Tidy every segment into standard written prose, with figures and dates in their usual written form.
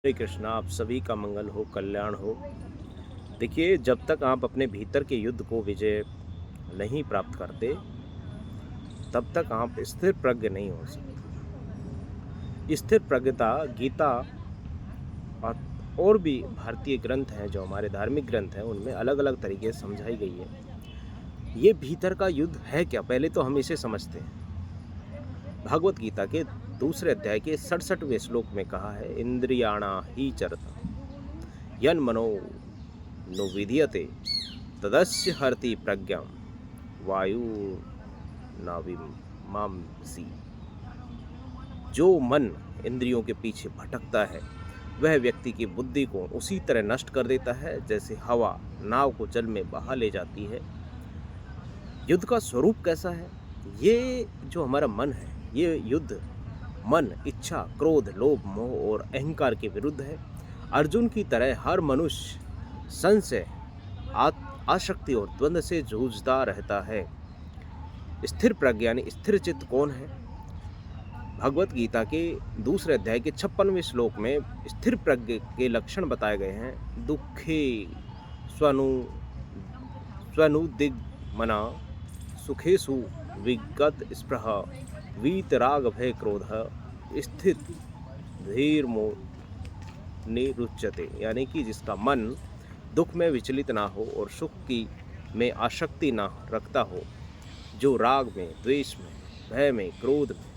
हरे कृष्णा। आप सभी का मंगल हो, कल्याण हो। देखिए, जब तक आप अपने भीतर के युद्ध को विजय नहीं प्राप्त करते, तब तक आप स्थिर प्रज्ञ नहीं हो सकते। स्थिर प्रज्ञता गीता और और भी भारतीय ग्रंथ हैं, जो हमारे धार्मिक ग्रंथ हैं, उनमें अलग-अलग तरीके से समझाई गई है। ये भीतर का युद्ध है क्या? पहले तो हम इसे समझते हैं। भगवत गीता के दूसरे अध्याय के 67वें श्लोक में कहा है, इंद्रियाणा ही चरता यन मनो नो विधीयते तदस्य हरति प्रज्ञा वायु नाविमांसी। जो मन इंद्रियों के पीछे भटकता है, वह व्यक्ति की बुद्धि को उसी तरह नष्ट कर देता है जैसे हवा नाव को जल में बहा ले जाती है। युद्ध का स्वरूप कैसा है? ये जो हमारा मन है, ये युद्ध मन, इच्छा, क्रोध, लोभ, मोह और अहंकार के विरुद्ध है। अर्जुन की तरह हर मनुष्य संशय, आसक्ति और द्वंद्व से जूझता रहता है। स्थिर प्रज्ञ यानी स्थिर चित्त कौन है? भगवत गीता के दूसरे अध्याय के 56वें श्लोक में स्थिर प्रज्ञ के लक्षण बताए गए हैं। दुखे स्वनु स्वनुदिग्मना सुखेषु विगत स्पृह वीतराग भय क्रोध स्थित धीर्मो निरुच्यते। यानी कि जिसका मन दुख में विचलित ना हो और सुख की में आसक्ति ना रखता हो, जो राग में, द्वेष में, भय में, क्रोध में,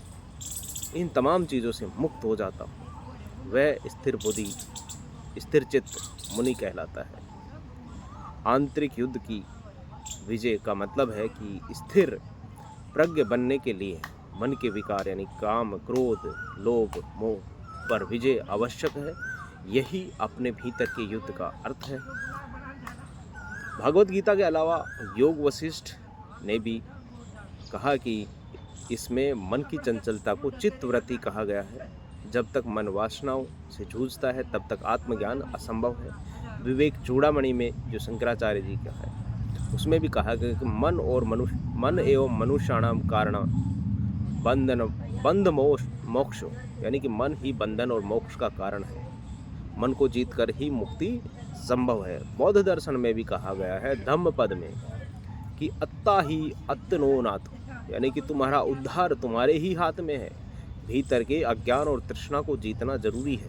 इन तमाम चीज़ों से मुक्त हो जाता हो, वह स्थिर बुद्धि, स्थिर चित्त मुनि कहलाता है। आंतरिक युद्ध की विजय का मतलब है कि स्थिर प्रज्ञ बनने के लिए मन के विकार यानी काम, क्रोध, लोभ, मोह पर विजय आवश्यक है। यही अपने भीतर के युद्ध का अर्थ है। भगवत गीता के अलावा योग वशिष्ठ ने भी कहा कि इसमें मन की चंचलता को चित्तवृत्ति कहा गया है। जब तक मन वासनाओं से जूझता है, तब तक आत्मज्ञान असंभव है। विवेक चूड़ामणि में जो शंकराचार्य जी का है, उसमें भी कहा गया कि मन एवं मनुष्याणाम कारण बंध मोक्ष, यानी कि मन ही बंधन और मोक्ष का कारण है। मन को जीतकर ही मुक्ति संभव है। बौद्ध दर्शन में भी कहा गया है धम्म पद में कि अत्ता ही अत्तनो नाथ, यानी कि तुम्हारा उद्धार तुम्हारे ही हाथ में है। भीतर के अज्ञान और तृष्णा को जीतना जरूरी है।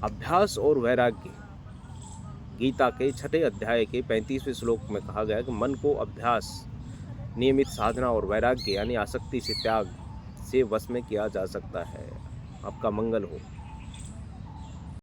अभ्यास और वैराग्य, गीता के 6 अध्याय के 35वें श्लोक में कहा गया कि मन को अभ्यास, नियमित साधना और वैराग्य यानी आसक्ति से त्याग से वश में किया जा सकता है। आपका मंगल हो।